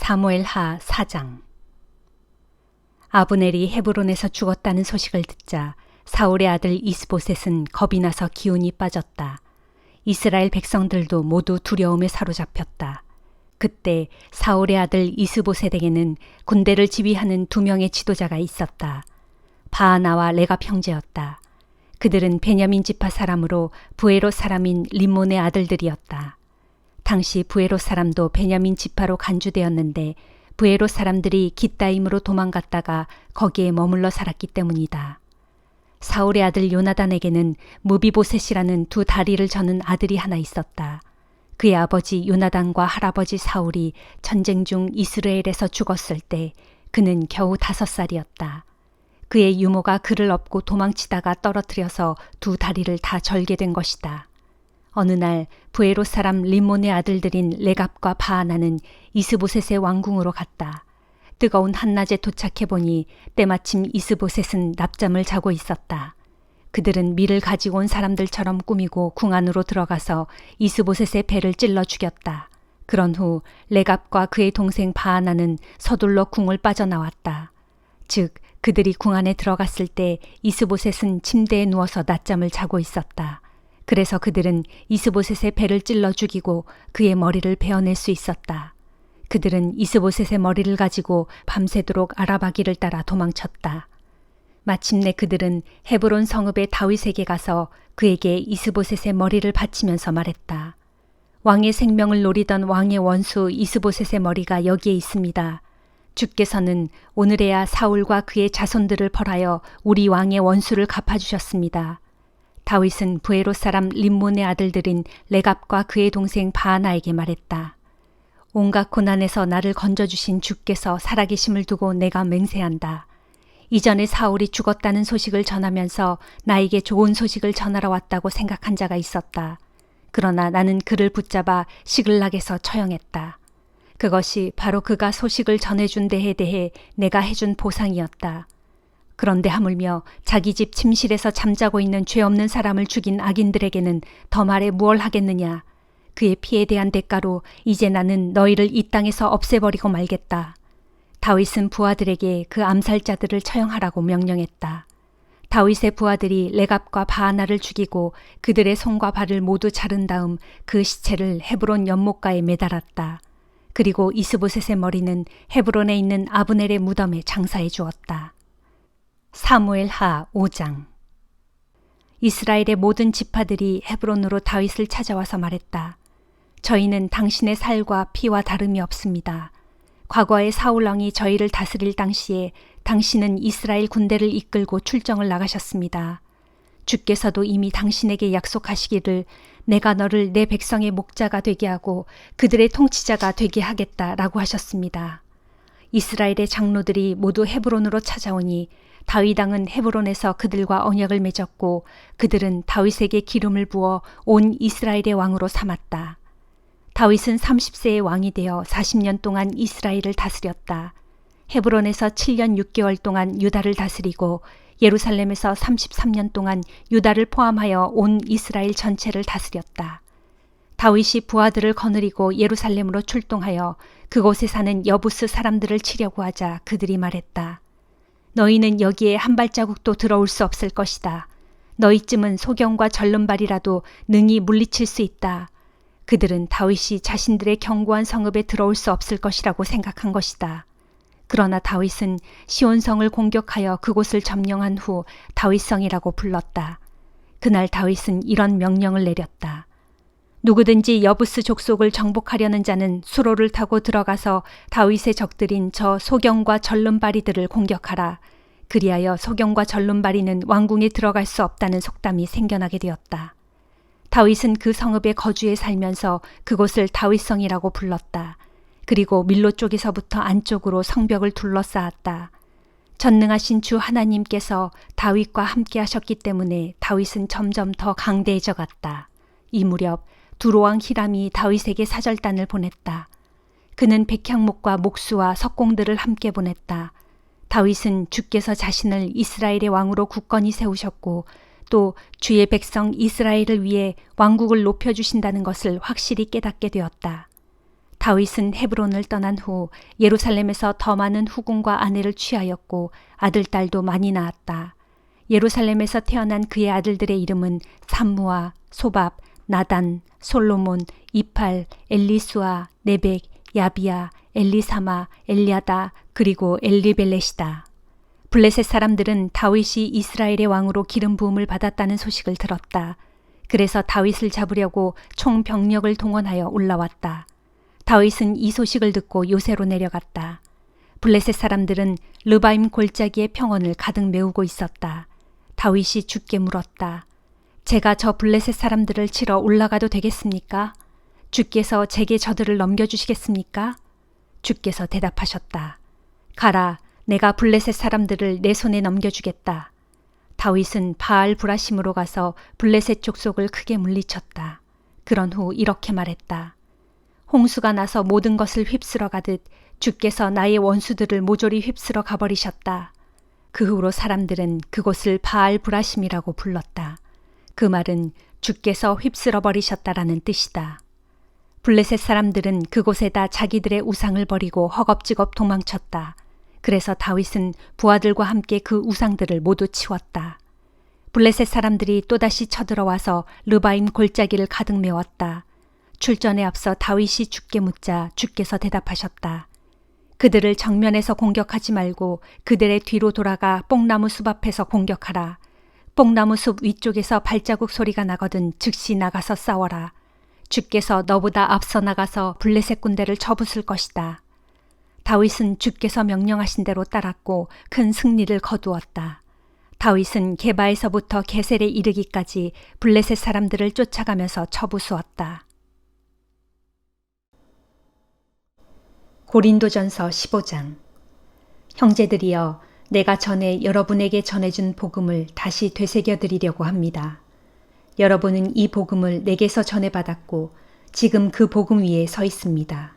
사무엘하 4장. 아브넬이 헤브론에서 죽었다는 소식을 듣자 사울의 아들 이스보셋은 겁이 나서 기운이 빠졌다. 이스라엘 백성들도 모두 두려움에 사로잡혔다. 그때 사울의 아들 이스보셋에게는 군대를 지휘하는 2명의 지도자가 있었다. 바하나와 레갑 형제였다. 그들은 베냐민 지파 사람으로 부에롯 사람인 림몬의 아들들이었다. 당시 부에롯 사람도 베냐민 지파로 간주되었는데 부에롯 사람들이 깃다임으로 도망갔다가 거기에 머물러 살았기 때문이다. 사울의 아들 요나단에게는 무비보셋이라는 2 다리를 저는 아들이 하나 있었다. 그의 아버지 요나단과 할아버지 사울이 전쟁 중 이스라엘에서 죽었을 때 그는 겨우 5살이었다. 그의 유모가 그를 업고 도망치다가 떨어뜨려서 2 다리를 다 절게 된 것이다. 어느 날 부에롯 사람 림몬의 아들들인 레갑과 바하나는 이스보셋의 왕궁으로 갔다. 뜨거운 한낮에 도착해보니 때마침 이스보셋은 낮잠을 자고 있었다. 그들은 밀을 가지고 온 사람들처럼 꾸미고 궁 안으로 들어가서 이스보셋의 배를 찔러 죽였다. 그런 후 레갑과 그의 동생 바하나는 서둘러 궁을 빠져나왔다. 즉 그들이 궁 안에 들어갔을 때 이스보셋은 침대에 누워서 낮잠을 자고 있었다. 그래서 그들은 이스보셋의 배를 찔러 죽이고 그의 머리를 베어낼 수 있었다. 그들은 이스보셋의 머리를 가지고 밤새도록 아라바기를 따라 도망쳤다. 마침내 그들은 헤브론 성읍의 다윗에게 가서 그에게 이스보셋의 머리를 바치면서 말했다. 왕의 생명을 노리던 왕의 원수 이스보셋의 머리가 여기에 있습니다. 주께서는 오늘에야 사울과 그의 자손들을 벌하여 우리 왕의 원수를 갚아주셨습니다. 다윗은 부에롯 사람 림몬의 아들들인 레갑과 그의 동생 바하나에게 말했다. 온갖 고난에서 나를 건져주신 주께서 살아계심을 두고 내가 맹세한다. 이전에 사울이 죽었다는 소식을 전하면서 나에게 좋은 소식을 전하러 왔다고 생각한 자가 있었다. 그러나 나는 그를 붙잡아 시글락에서 처형했다. 그것이 바로 그가 소식을 전해준 데에 대해 내가 해준 보상이었다. 그런데 하물며 자기 집 침실에서 잠자고 있는 죄 없는 사람을 죽인 악인들에게는 더 말해 무얼 하겠느냐. 그의 피에 대한 대가로 이제 나는 너희를 이 땅에서 없애버리고 말겠다. 다윗은 부하들에게 그 암살자들을 처형하라고 명령했다. 다윗의 부하들이 레갑과 바하나를 죽이고 그들의 손과 발을 모두 자른 다음 그 시체를 헤브론 연못가에 매달았다. 그리고 이스보셋의 머리는 헤브론에 있는 아브넬의 무덤에 장사해 주었다. 사무엘하 5장. 이스라엘의 모든 지파들이 헤브론으로 다윗을 찾아와서 말했다. 저희는 당신의 살과 피와 다름이 없습니다. 과거에 사울왕이 저희를 다스릴 당시에 당신은 이스라엘 군대를 이끌고 출정을 나가셨습니다. 주께서도 이미 당신에게 약속하시기를 내가 너를 내 백성의 목자가 되게 하고 그들의 통치자가 되게 하겠다라고 하셨습니다. 이스라엘의 장로들이 모두 헤브론으로 찾아오니 다윗 왕은 헤브론에서 그들과 언약을 맺었고 그들은 다윗에게 기름을 부어 온 이스라엘의 왕으로 삼았다. 다윗은 30세의 왕이 되어 40년 동안 이스라엘을 다스렸다. 헤브론에서 7년 6개월 동안 유다를 다스리고 예루살렘에서 33년 동안 유다를 포함하여 온 이스라엘 전체를 다스렸다. 다윗이 부하들을 거느리고 예루살렘으로 출동하여 그곳에 사는 여부스 사람들을 치려고 하자 그들이 말했다. 너희는 여기에 한 발자국도 들어올 수 없을 것이다. 너희쯤은 소경과 절름발이라도 능히 물리칠 수 있다. 그들은 다윗이 자신들의 견고한 성읍에 들어올 수 없을 것이라고 생각한 것이다. 그러나 다윗은 시온성을 공격하여 그곳을 점령한 후 다윗성이라고 불렀다. 그날 다윗은 이런 명령을 내렸다. 누구든지 여부스 족속을 정복하려는 자는 수로를 타고 들어가서 다윗의 적들인 저 소경과 절름발이들을 공격하라. 그리하여 소경과 절름발이는 왕궁에 들어갈 수 없다는 속담이 생겨나게 되었다. 다윗은 그 성읍에 거주해 살면서 그곳을 다윗성이라고 불렀다. 그리고 밀로 쪽에서부터 안쪽으로 성벽을 둘러싸았다. 전능하신 주 하나님께서 다윗과 함께 하셨기 때문에 다윗은 점점 더 강대해져 갔다. 이 무렵 두로왕 히람이 다윗에게 사절단을 보냈다. 그는 백향목과 목수와 석공들을 함께 보냈다. 다윗은 주께서 자신을 이스라엘의 왕으로 굳건히 세우셨고 또 주의 백성 이스라엘을 위해 왕국을 높여주신다는 것을 확실히 깨닫게 되었다. 다윗은 헤브론을 떠난 후 예루살렘에서 더 많은 후궁과 아내를 취하였고 아들, 딸도 많이 낳았다. 예루살렘에서 태어난 그의 아들들의 이름은 삼무아, 소밥, 나단, 솔로몬, 이팔, 엘리수아, 네벡, 야비야, 엘리사마, 엘리아다, 그리고 엘리벨렛이다. 블레셋 사람들은 다윗이 이스라엘의 왕으로 기름 부음을 받았다는 소식을 들었다. 그래서 다윗을 잡으려고 총 병력을 동원하여 올라왔다. 다윗은 이 소식을 듣고 요새로 내려갔다. 블레셋 사람들은 르바임 골짜기의 평원을 가득 메우고 있었다. 다윗이 주께 물었다. 제가 저 블레셋 사람들을 치러 올라가도 되겠습니까? 주께서 제게 저들을 넘겨주시겠습니까? 주께서 대답하셨다. 가라, 내가 블레셋 사람들을 내 손에 넘겨주겠다. 다윗은 바알 브라심으로 가서 블레셋 족속을 크게 물리쳤다. 그런 후 이렇게 말했다. 홍수가 나서 모든 것을 휩쓸어 가듯 주께서 나의 원수들을 모조리 휩쓸어 가버리셨다. 그 후로 사람들은 그곳을 바알 브라심이라고 불렀다. 그 말은 주께서 휩쓸어 버리셨다라는 뜻이다. 블레셋 사람들은 그곳에다 자기들의 우상을 버리고 허겁지겁 도망쳤다. 그래서 다윗은 부하들과 함께 그 우상들을 모두 치웠다. 블레셋 사람들이 또다시 쳐들어와서 르바임 골짜기를 가득 메웠다. 출전에 앞서 다윗이 주께 묻자 주께서 대답하셨다. 그들을 정면에서 공격하지 말고 그들의 뒤로 돌아가 뽕나무 숲 앞에서 공격하라. 뽕나무 숲 위쪽에서 발자국 소리가 나거든 즉시 나가서 싸워라. 주께서 너보다 앞서 나가서 블레셋 군대를 쳐부술 것이다. 다윗은 주께서 명령하신 대로 따랐고 큰 승리를 거두었다. 다윗은 게바에서부터 게셀에 이르기까지 블레셋 사람들을 쫓아가면서 쳐부수었다. 고린도전서 15장. 형제들이여, 내가 전에 여러분에게 전해준 복음을 다시 되새겨드리려고 합니다. 여러분은 이 복음을 내게서 전해받았고 지금 그 복음 위에 서 있습니다.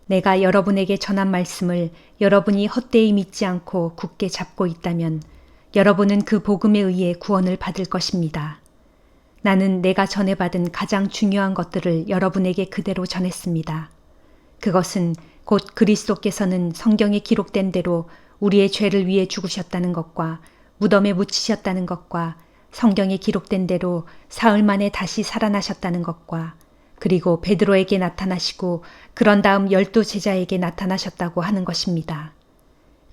내가 여러분에게 전한 말씀을 여러분이 헛되이 믿지 않고 굳게 잡고 있다면 여러분은 그 복음에 의해 구원을 받을 것입니다. 나는 내가 전해받은 가장 중요한 것들을 여러분에게 그대로 전했습니다. 그것은 곧 그리스도께서는 성경에 기록된 대로 우리의 죄를 위해 죽으셨다는 것과 무덤에 묻히셨다는 것과 성경에 기록된 대로 사흘 만에 다시 살아나셨다는 것과 그리고 베드로에게 나타나시고 그런 다음 12 제자에게 나타나셨다고 하는 것입니다.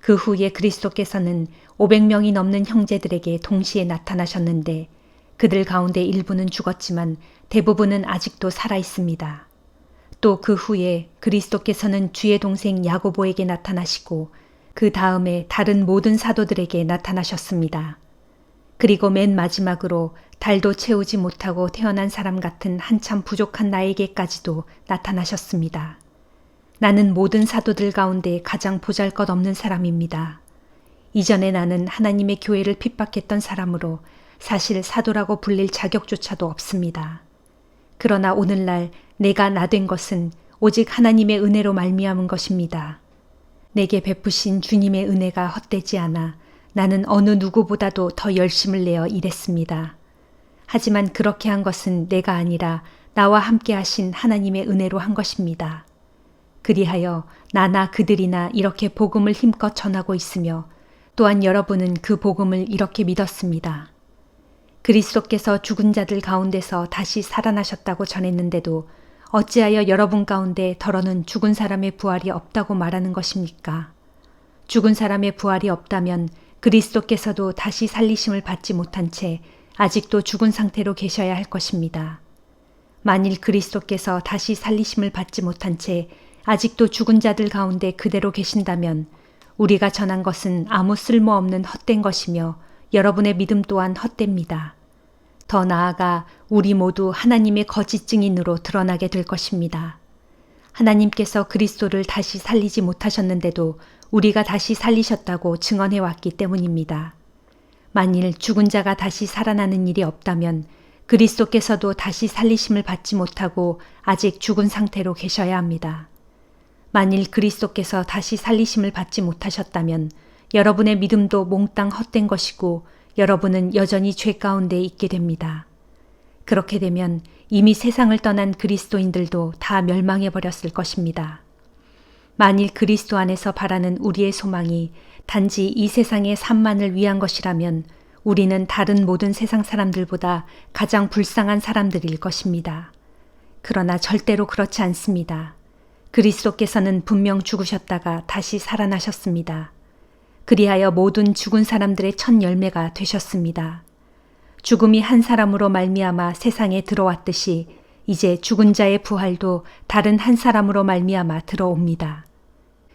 그 후에 그리스도께서는 500명이 넘는 형제들에게 동시에 나타나셨는데 그들 가운데 일부는 죽었지만 대부분은 아직도 살아 있습니다. 또 그 후에 그리스도께서는 주의 동생 야고보에게 나타나시고 그 다음에 다른 모든 사도들에게 나타나셨습니다. 그리고 맨 마지막으로 달도 채우지 못하고 태어난 사람 같은 한참 부족한 나에게까지도 나타나셨습니다. 나는 모든 사도들 가운데 가장 보잘것없는 사람입니다. 이전에 나는 하나님의 교회를 핍박했던 사람으로 사실 사도라고 불릴 자격조차도 없습니다. 그러나 오늘날 내가 나 된 것은 오직 하나님의 은혜로 말미암은 것입니다. 내게 베푸신 주님의 은혜가 헛되지 않아 나는 어느 누구보다도 더 열심을 내어 일했습니다. 하지만 그렇게 한 것은 내가 아니라 나와 함께 하신 하나님의 은혜로 한 것입니다. 그리하여 나나 그들이나 이렇게 복음을 힘껏 전하고 있으며 또한 여러분은 그 복음을 이렇게 믿었습니다. 그리스도께서 죽은 자들 가운데서 다시 살아나셨다고 전했는데도 어찌하여 여러분 가운데 더러는 죽은 사람의 부활이 없다고 말하는 것입니까? 죽은 사람의 부활이 없다면 그리스도께서도 다시 살리심을 받지 못한 채 아직도 죽은 상태로 계셔야 할 것입니다. 만일 그리스도께서 다시 살리심을 받지 못한 채 아직도 죽은 자들 가운데 그대로 계신다면 우리가 전한 것은 아무 쓸모없는 헛된 것이며 여러분의 믿음 또한 헛됩니다. 더 나아가 우리 모두 하나님의 거짓 증인으로 드러나게 될 것입니다. 하나님께서 그리스도를 다시 살리지 못하셨는데도 우리가 다시 살리셨다고 증언해 왔기 때문입니다. 만일 죽은 자가 다시 살아나는 일이 없다면 그리스도께서도 다시 살리심을 받지 못하고 아직 죽은 상태로 계셔야 합니다. 만일 그리스도께서 다시 살리심을 받지 못하셨다면 여러분의 믿음도 몽땅 헛된 것이고 여러분은 여전히 죄 가운데 있게 됩니다. 그렇게 되면 이미 세상을 떠난 그리스도인들도 다 멸망해 버렸을 것입니다. 만일 그리스도 안에서 바라는 우리의 소망이 단지 이 세상의 삶만을 위한 것이라면 우리는 다른 모든 세상 사람들보다 가장 불쌍한 사람들일 것입니다. 그러나 절대로 그렇지 않습니다. 그리스도께서는 분명 죽으셨다가 다시 살아나셨습니다. 그리하여 모든 죽은 사람들의 첫 열매가 되셨습니다. 죽음이 한 사람으로 말미암아 세상에 들어왔듯이 이제 죽은 자의 부활도 다른 한 사람으로 말미암아 들어옵니다.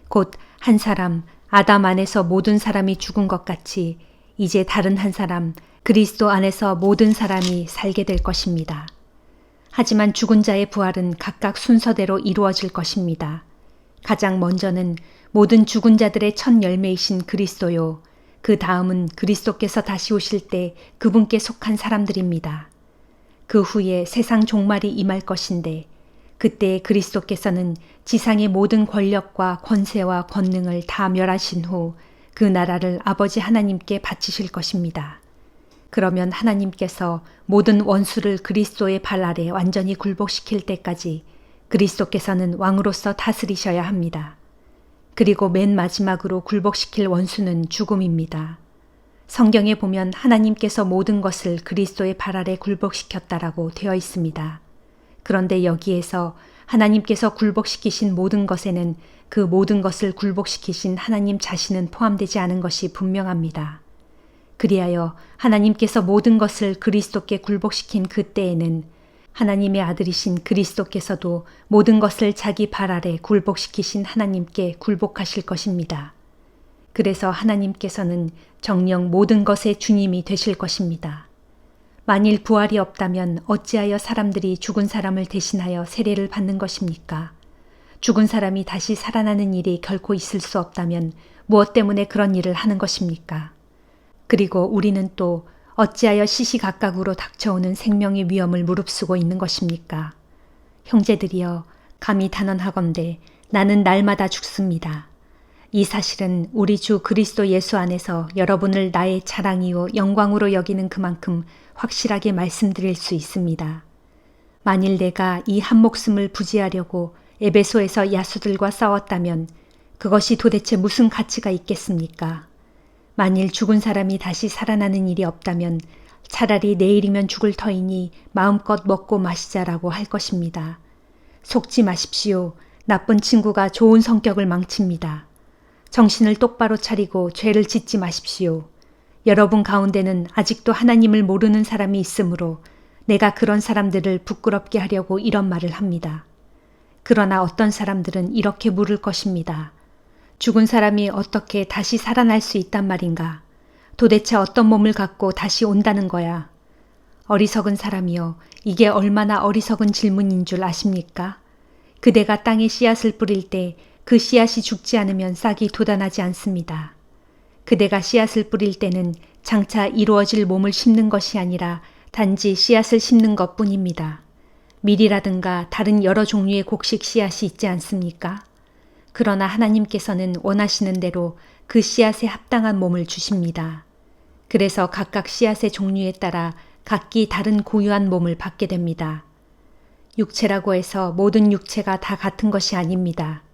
곧 한 사람, 아담 안에서 모든 사람이 죽은 것 같이 이제 다른 한 사람, 그리스도 안에서 모든 사람이 살게 될 것입니다. 하지만 죽은 자의 부활은 각각 순서대로 이루어질 것입니다. 가장 먼저는 모든 죽은 자들의 첫 열매이신 그리스도요. 그 다음은 그리스도께서 다시 오실 때 그분께 속한 사람들입니다. 그 후에 세상 종말이 임할 것인데 그때 그리스도께서는 지상의 모든 권력과 권세와 권능을 다 멸하신 후 그 나라를 아버지 하나님께 바치실 것입니다. 그러면 하나님께서 모든 원수를 그리스도의 발 아래 완전히 굴복시킬 때까지 그리스도께서는 왕으로서 다스리셔야 합니다. 그리고 맨 마지막으로 굴복시킬 원수는 죽음입니다. 성경에 보면 하나님께서 모든 것을 그리스도의 발 아래 굴복시켰다라고 되어 있습니다. 그런데 여기에서 하나님께서 굴복시키신 모든 것에는 그 모든 것을 굴복시키신 하나님 자신은 포함되지 않은 것이 분명합니다. 그리하여 하나님께서 모든 것을 그리스도께 굴복시킨 그때에는 하나님의 아들이신 그리스도께서도 모든 것을 자기 발 아래 굴복시키신 하나님께 굴복하실 것입니다. 그래서 하나님께서는 정녕 모든 것의 주님이 되실 것입니다. 만일 부활이 없다면 어찌하여 사람들이 죽은 사람을 대신하여 세례를 받는 것입니까? 죽은 사람이 다시 살아나는 일이 결코 있을 수 없다면 무엇 때문에 그런 일을 하는 것입니까? 그리고 우리는 또 어찌하여 시시각각으로 닥쳐오는 생명의 위험을 무릅쓰고 있는 것입니까? 형제들이여, 감히 단언하건대 나는 날마다 죽습니다. 이 사실은 우리 주 그리스도 예수 안에서 여러분을 나의 자랑이요 영광으로 여기는 그만큼 확실하게 말씀드릴 수 있습니다. 만일 내가 이 한 목숨을 부지하려고 에베소에서 야수들과 싸웠다면 그것이 도대체 무슨 가치가 있겠습니까? 만일 죽은 사람이 다시 살아나는 일이 없다면 차라리 내일이면 죽을 터이니 마음껏 먹고 마시자라고 할 것입니다. 속지 마십시오. 나쁜 친구가 좋은 성격을 망칩니다. 정신을 똑바로 차리고 죄를 짓지 마십시오. 여러분 가운데는 아직도 하나님을 모르는 사람이 있으므로 내가 그런 사람들을 부끄럽게 하려고 이런 말을 합니다. 그러나 어떤 사람들은 이렇게 물을 것입니다. 죽은 사람이 어떻게 다시 살아날 수 있단 말인가? 도대체 어떤 몸을 갖고 다시 온다는 거야? 어리석은 사람이여, 이게 얼마나 어리석은 질문인 줄 아십니까? 그대가 땅에 씨앗을 뿌릴 때 그 씨앗이 죽지 않으면 싹이 돋아나지 않습니다. 그대가 씨앗을 뿌릴 때는 장차 이루어질 몸을 심는 것이 아니라 단지 씨앗을 심는 것뿐입니다. 밀이라든가 다른 여러 종류의 곡식 씨앗이 있지 않습니까? 그러나 하나님께서는 원하시는 대로 그 씨앗에 합당한 몸을 주십니다. 그래서 각각 씨앗의 종류에 따라 각기 다른 고유한 몸을 받게 됩니다. 육체라고 해서 모든 육체가 다 같은 것이 아닙니다.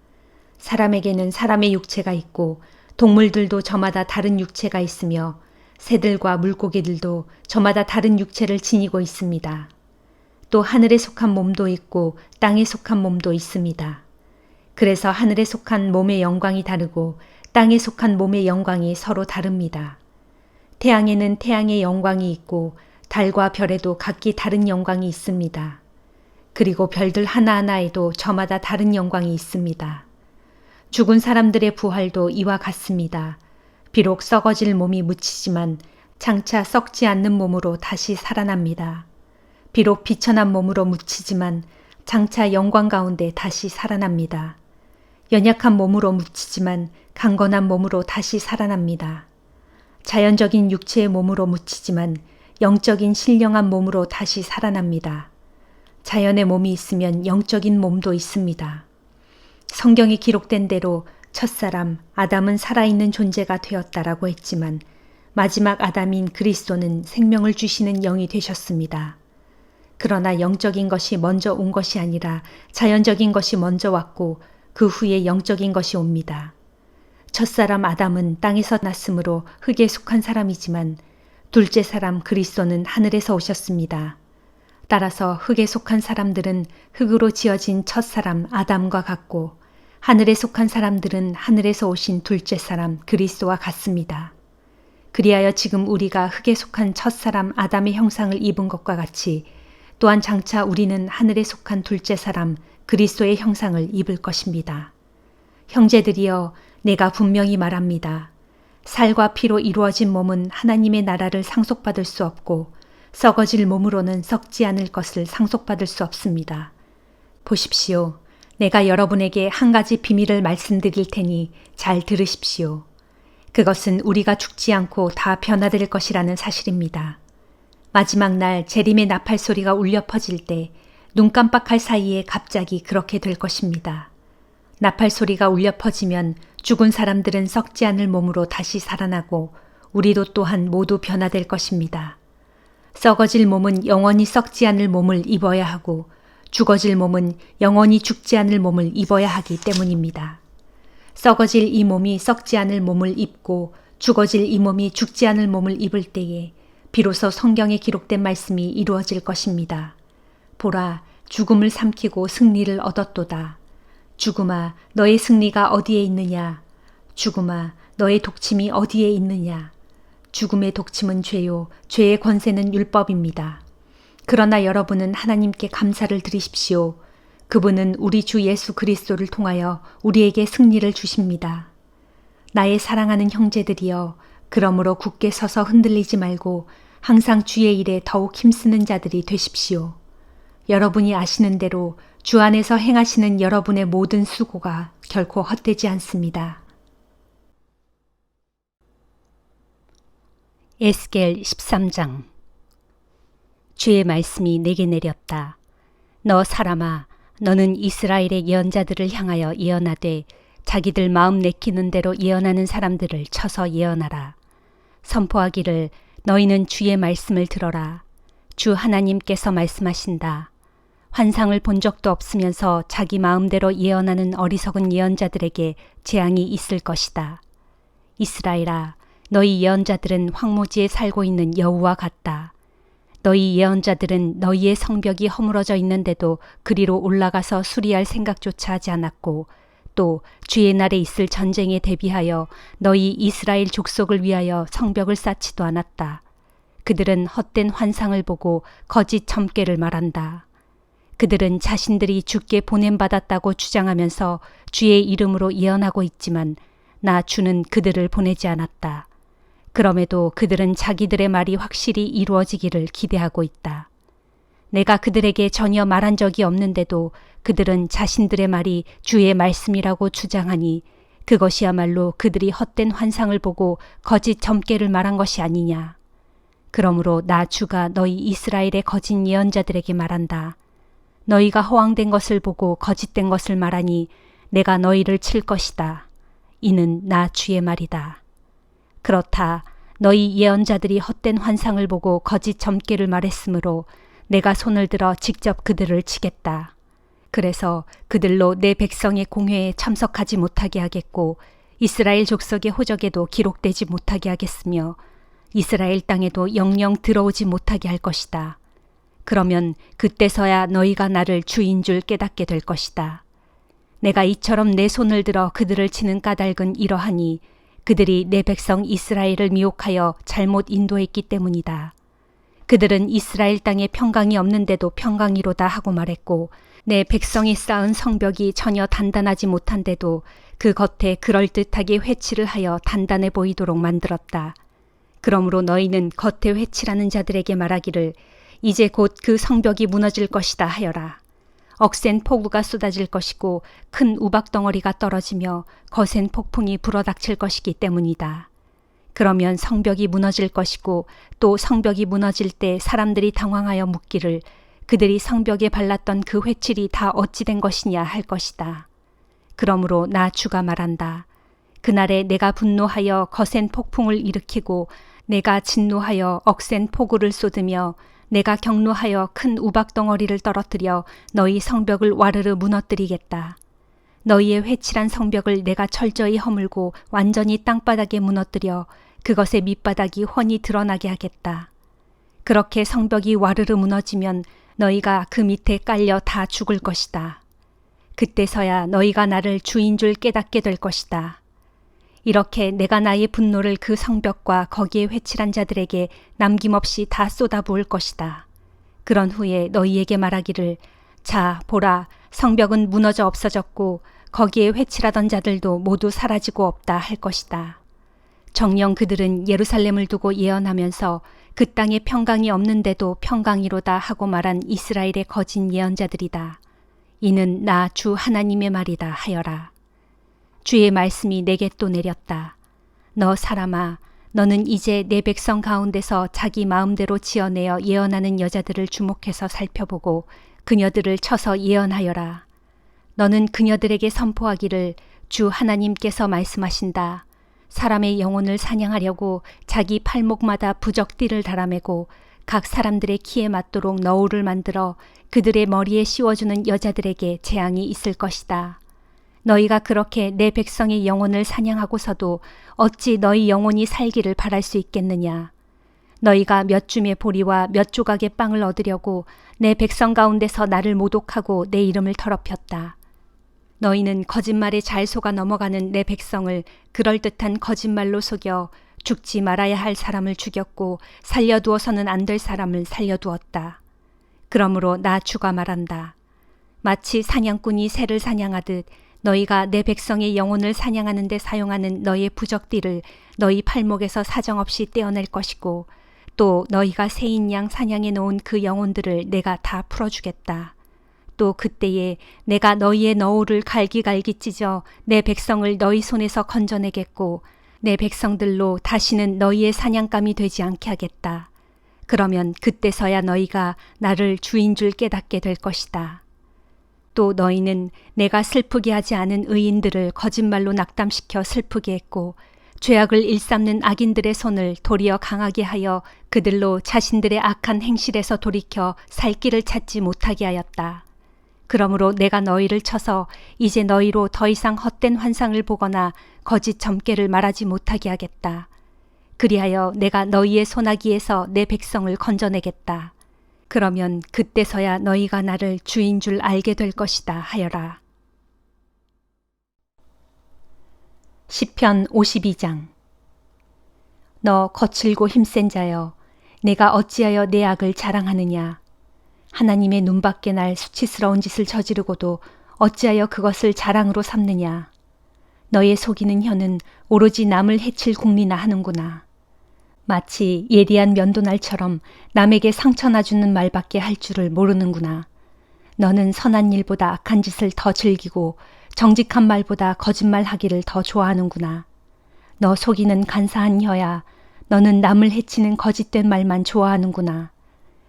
사람에게는 사람의 육체가 있고 동물들도 저마다 다른 육체가 있으며 새들과 물고기들도 저마다 다른 육체를 지니고 있습니다. 또 하늘에 속한 몸도 있고 땅에 속한 몸도 있습니다. 그래서 하늘에 속한 몸의 영광이 다르고 땅에 속한 몸의 영광이 서로 다릅니다. 태양에는 태양의 영광이 있고 달과 별에도 각기 다른 영광이 있습니다. 그리고 별들 하나하나에도 저마다 다른 영광이 있습니다. 죽은 사람들의 부활도 이와 같습니다. 비록 썩어질 몸이 묻히지만 장차 썩지 않는 몸으로 다시 살아납니다. 비록 비천한 몸으로 묻히지만 장차 영광 가운데 다시 살아납니다. 연약한 몸으로 묻히지만 강건한 몸으로 다시 살아납니다. 자연적인 육체의 몸으로 묻히지만 영적인 신령한 몸으로 다시 살아납니다. 자연의 몸이 있으면 영적인 몸도 있습니다. 성경에 기록된 대로 첫사람 아담은 살아있는 존재가 되었다라고 했지만 마지막 아담인 그리스도는 생명을 주시는 영이 되셨습니다. 그러나 영적인 것이 먼저 온 것이 아니라 자연적인 것이 먼저 왔고 그 후에 영적인 것이 옵니다. 첫사람 아담은 땅에서 났으므로 흙에 속한 사람이지만 둘째 사람 그리스도는 하늘에서 오셨습니다. 따라서 흙에 속한 사람들은 흙으로 지어진 첫사람 아담과 같고 하늘에 속한 사람들은 하늘에서 오신 둘째 사람 그리스도와 같습니다. 그리하여 지금 우리가 흙에 속한 첫사람 아담의 형상을 입은 것과 같이 또한 장차 우리는 하늘에 속한 둘째 사람 그리스도의 형상을 입을 것입니다. 형제들이여, 내가 분명히 말합니다. 살과 피로 이루어진 몸은 하나님의 나라를 상속받을 수 없고 썩어질 몸으로는 썩지 않을 것을 상속받을 수 없습니다. 보십시오. 내가 여러분에게 한 가지 비밀을 말씀드릴 테니 잘 들으십시오. 그것은 우리가 죽지 않고 다 변화될 것이라는 사실입니다. 마지막 날 재림의 나팔 소리가 울려 퍼질 때 눈 깜빡할 사이에 갑자기 그렇게 될 것입니다. 나팔 소리가 울려 퍼지면 죽은 사람들은 썩지 않을 몸으로 다시 살아나고 우리도 또한 모두 변화될 것입니다. 썩어질 몸은 영원히 썩지 않을 몸을 입어야 하고 죽어질 몸은 영원히 죽지 않을 몸을 입어야 하기 때문입니다. 썩어질 이 몸이 썩지 않을 몸을 입고 죽어질 이 몸이 죽지 않을 몸을 입을 때에 비로소 성경에 기록된 말씀이 이루어질 것입니다. 보라, 죽음을 삼키고 승리를 얻었도다. 죽음아, 너의 승리가 어디에 있느냐? 죽음아, 너의 독침이 어디에 있느냐? 죽음의 독침은 죄요, 죄의 권세는 율법입니다. 그러나 여러분은 하나님께 감사를 드리십시오. 그분은 우리 주 예수 그리스도를 통하여 우리에게 승리를 주십니다. 나의 사랑하는 형제들이여, 그러므로 굳게 서서 흔들리지 말고 항상 주의 일에 더욱 힘쓰는 자들이 되십시오. 여러분이 아시는 대로 주 안에서 행하시는 여러분의 모든 수고가 결코 헛되지 않습니다. 에스겔 13장. 주의 말씀이 내게 내렸다. 너 사람아, 너는 이스라엘의 예언자들을 향하여 예언하되 자기들 마음 내키는 대로 예언하는 사람들을 쳐서 예언하라. 선포하기를 너희는 주의 말씀을 들어라. 주 하나님께서 말씀하신다. 환상을 본 적도 없으면서 자기 마음대로 예언하는 어리석은 예언자들에게 재앙이 있을 것이다. 이스라엘아, 너희 예언자들은 황무지에 살고 있는 여우와 같다. 너희 예언자들은 너희의 성벽이 허물어져 있는데도 그리로 올라가서 수리할 생각조차 하지 않았고 또 주의 날에 있을 전쟁에 대비하여 너희 이스라엘 족속을 위하여 성벽을 쌓지도 않았다. 그들은 헛된 환상을 보고 거짓 점괘를 말한다. 그들은 자신들이 주께 보냄받았다고 주장하면서 주의 이름으로 예언하고 있지만 나 주는 그들을 보내지 않았다. 그럼에도 그들은 자기들의 말이 확실히 이루어지기를 기대하고 있다. 내가 그들에게 전혀 말한 적이 없는데도 그들은 자신들의 말이 주의 말씀이라고 주장하니 그것이야말로 그들이 헛된 환상을 보고 거짓 점괘를 말한 것이 아니냐. 그러므로 나 주가 너희 이스라엘의 거짓 예언자들에게 말한다. 너희가 허황된 것을 보고 거짓된 것을 말하니 내가 너희를 칠 것이다. 이는 나 주의 말이다. 그렇다. 너희 예언자들이 헛된 환상을 보고 거짓 점괘를 말했으므로 내가 손을 들어 직접 그들을 치겠다. 그래서 그들로 내 백성의 공회에 참석하지 못하게 하겠고 이스라엘 족속의 호적에도 기록되지 못하게 하겠으며 이스라엘 땅에도 영영 들어오지 못하게 할 것이다. 그러면 그때서야 너희가 나를 주인 줄 깨닫게 될 것이다. 내가 이처럼 내 손을 들어 그들을 치는 까닭은 이러하니 그들이 내 백성 이스라엘을 미혹하여 잘못 인도했기 때문이다. 그들은 이스라엘 땅에 평강이 없는데도 평강이로다 하고 말했고 내 백성이 쌓은 성벽이 전혀 단단하지 못한데도 그 겉에 그럴듯하게 회치를 하여 단단해 보이도록 만들었다. 그러므로 너희는 겉에 회치라는 자들에게 말하기를 이제 곧 그 성벽이 무너질 것이다 하여라. 억센 폭우가 쏟아질 것이고 큰 우박덩어리가 떨어지며 거센 폭풍이 불어닥칠 것이기 때문이다. 그러면 성벽이 무너질 것이고 또 성벽이 무너질 때 사람들이 당황하여 묻기를 그들이 성벽에 발랐던 그 회칠이 다 어찌 된 것이냐 할 것이다. 그러므로 나 주가 말한다. 그날에 내가 분노하여 거센 폭풍을 일으키고 내가 진노하여 억센 폭우를 쏟으며 내가 경노하여 큰 우박덩어리를 떨어뜨려 너희 성벽을 와르르 무너뜨리겠다. 너희의 회칠한 성벽을 내가 철저히 허물고 완전히 땅바닥에 무너뜨려 그것의 밑바닥이 훤히 드러나게 하겠다. 그렇게 성벽이 와르르 무너지면 너희가 그 밑에 깔려 다 죽을 것이다. 그때서야 너희가 나를 주인 줄 깨닫게 될 것이다. 이렇게 내가 나의 분노를 그 성벽과 거기에 회칠한 자들에게 남김없이 다 쏟아부을 것이다. 그런 후에 너희에게 말하기를 자, 보라, 성벽은 무너져 없어졌고 거기에 회칠하던 자들도 모두 사라지고 없다 할 것이다. 정녕 그들은 예루살렘을 두고 예언하면서 그 땅에 평강이 없는데도 평강이로다 하고 말한 이스라엘의 거짓 예언자들이다. 이는 나 주 하나님의 말이다 하여라. 주의 말씀이 내게 또 내렸다. 너 사람아, 너는 이제 내 백성 가운데서 자기 마음대로 지어내어 예언하는 여자들을 주목해서 살펴보고 그녀들을 쳐서 예언하여라. 너는 그녀들에게 선포하기를 주 하나님께서 말씀하신다. 사람의 영혼을 사냥하려고 자기 팔목마다 부적띠를 달아매고 각 사람들의 키에 맞도록 너울을 만들어 그들의 머리에 씌워주는 여자들에게 재앙이 있을 것이다. 너희가 그렇게 내 백성의 영혼을 사냥하고서도 어찌 너희 영혼이 살기를 바랄 수 있겠느냐. 너희가 몇 줌의 보리와 몇 조각의 빵을 얻으려고 내 백성 가운데서 나를 모독하고 내 이름을 더럽혔다. 너희는 거짓말에 잘 속아 넘어가는 내 백성을 그럴듯한 거짓말로 속여 죽지 말아야 할 사람을 죽였고 살려두어서는 안 될 사람을 살려두었다. 그러므로 나 주가 말한다. 마치 사냥꾼이 새를 사냥하듯 너희가 내 백성의 영혼을 사냥하는 데 사용하는 너희의 부적띠를 너희 팔목에서 사정없이 떼어낼 것이고 또 너희가 새인 양 사냥해 놓은 그 영혼들을 내가 다 풀어주겠다. 또 그때에 내가 너희의 너울을 갈기갈기 찢어 내 백성을 너희 손에서 건져내겠고 내 백성들로 다시는 너희의 사냥감이 되지 않게 하겠다. 그러면 그때서야 너희가 나를 주인 줄 깨닫게 될 것이다. 또 너희는 내가 슬프게 하지 않은 의인들을 거짓말로 낙담시켜 슬프게 했고 죄악을 일삼는 악인들의 손을 도리어 강하게 하여 그들로 자신들의 악한 행실에서 돌이켜 살 길을 찾지 못하게 하였다. 그러므로 내가 너희를 쳐서 이제 너희로 더 이상 헛된 환상을 보거나 거짓 점괘를 말하지 못하게 하겠다. 그리하여 내가 너희의 소나기에서 내 백성을 건져내겠다. 그러면 그때서야 너희가 나를 주인 줄 알게 될 것이다 하여라. 시편 52장. 너 거칠고 힘센 자여, 내가 어찌하여 내 악을 자랑하느냐. 하나님의 눈밖에 날 수치스러운 짓을 저지르고도 어찌하여 그것을 자랑으로 삼느냐. 너의 속이는 혀는 오로지 남을 해칠 궁리나 하는구나. 마치 예리한 면도날처럼 남에게 상처나 주는 말밖에 할 줄을 모르는구나. 너는 선한 일보다 악한 짓을 더 즐기고 정직한 말보다 거짓말하기를 더 좋아하는구나. 너 속이는 간사한 혀야, 너는 남을 해치는 거짓된 말만 좋아하는구나.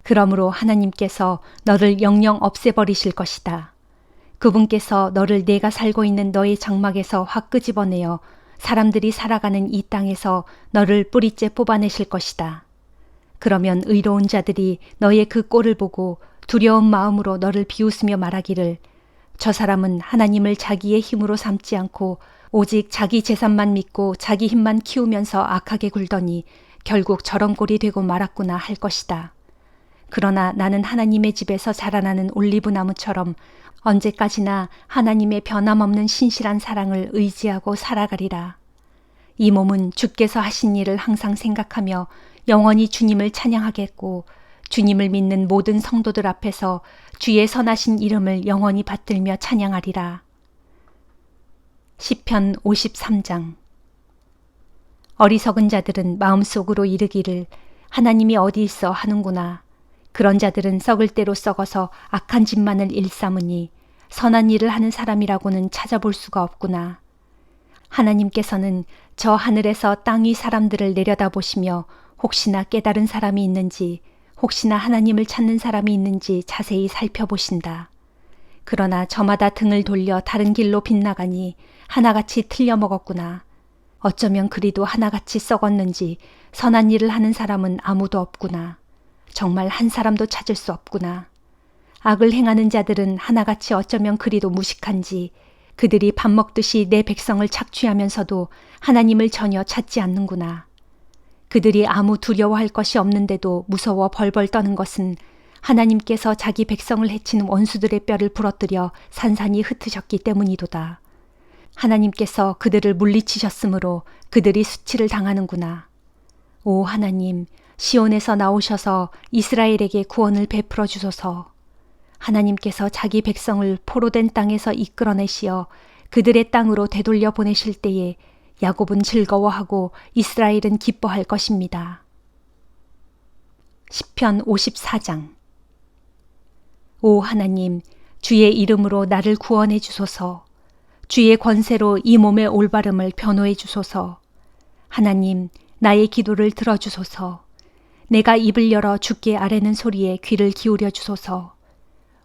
그러므로 하나님께서 너를 영영 없애버리실 것이다. 그분께서 너를 내가 살고 있는 너의 장막에서 확 끄집어내어 사람들이 살아가는 이 땅에서 너를 뿌리째 뽑아내실 것이다. 그러면 의로운 자들이 너의 그 꼴을 보고 두려운 마음으로 너를 비웃으며 말하기를 저 사람은 하나님을 자기의 힘으로 삼지 않고 오직 자기 재산만 믿고 자기 힘만 키우면서 악하게 굴더니 결국 저런 꼴이 되고 말았구나 할 것이다. 그러나 나는 하나님의 집에서 자라나는 올리브 나무처럼 언제까지나 하나님의 변함없는 신실한 사랑을 의지하고 살아가리라. 이 몸은 주께서 하신 일을 항상 생각하며 영원히 주님을 찬양하겠고 주님을 믿는 모든 성도들 앞에서 주의 선하신 이름을 영원히 받들며 찬양하리라. 시편 53장. 어리석은 자들은 마음속으로 이르기를 하나님이 어디 있어 하는구나. 그런 자들은 썩을 대로 썩어서 악한 짓만을 일삼으니 선한 일을 하는 사람이라고는 찾아볼 수가 없구나. 하나님께서는 저 하늘에서 땅 위 사람들을 내려다보시며 혹시나 깨달은 사람이 있는지 혹시나 하나님을 찾는 사람이 있는지 자세히 살펴보신다. 그러나 저마다 등을 돌려 다른 길로 빗나가니 하나같이 틀려 먹었구나. 어쩌면 그리도 하나같이 썩었는지 선한 일을 하는 사람은 아무도 없구나. 정말 한 사람도 찾을 수 없구나. 악을 행하는 자들은 하나같이 어쩌면 그리도 무식한지 그들이 밥 먹듯이 내 백성을 착취하면서도 하나님을 전혀 찾지 않는구나. 그들이 아무 두려워할 것이 없는데도 무서워 벌벌 떠는 것은 하나님께서 자기 백성을 해치는 원수들의 뼈를 부러뜨려 산산이 흩으셨기 때문이도다. 하나님께서 그들을 물리치셨으므로 그들이 수치를 당하는구나. 오 하나님, 시온에서 나오셔서 이스라엘에게 구원을 베풀어 주소서. 하나님께서 자기 백성을 포로된 땅에서 이끌어내시어 그들의 땅으로 되돌려 보내실 때에 야곱은 즐거워하고 이스라엘은 기뻐할 것입니다. 시편 54장. 오 하나님, 주의 이름으로 나를 구원해 주소서. 주의 권세로 이 몸의 올바름을 변호해 주소서. 하나님, 나의 기도를 들어주소서. 내가 입을 열어 주께 아뢰는 소리에 귀를 기울여 주소서.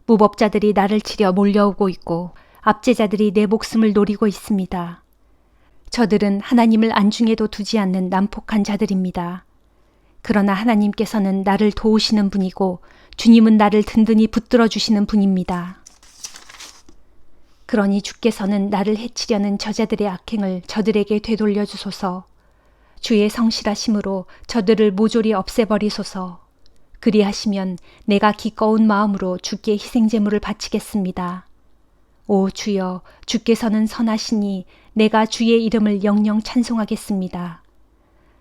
무법자들이 나를 치려 몰려오고 있고 압제자들이 내 목숨을 노리고 있습니다. 저들은 하나님을 안중에도 두지 않는 난폭한 자들입니다. 그러나 하나님께서는 나를 도우시는 분이고 주님은 나를 든든히 붙들어 주시는 분입니다. 그러니 주께서는 나를 해치려는 저자들의 악행을 저들에게 되돌려 주소서. 주의 성실하심으로 저들을 모조리 없애버리소서. 그리하시면 내가 기꺼운 마음으로 주께 희생제물을 바치겠습니다. 오 주여, 주께서는 선하시니 내가 주의 이름을 영영 찬송하겠습니다.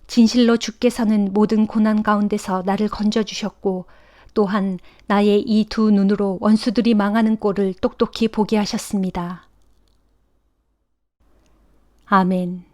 진실로 주께서는 모든 고난 가운데서 나를 건져주셨고 또한 나의 이 두 눈으로 원수들이 망하는 꼴을 똑똑히 보게 하셨습니다. 아멘.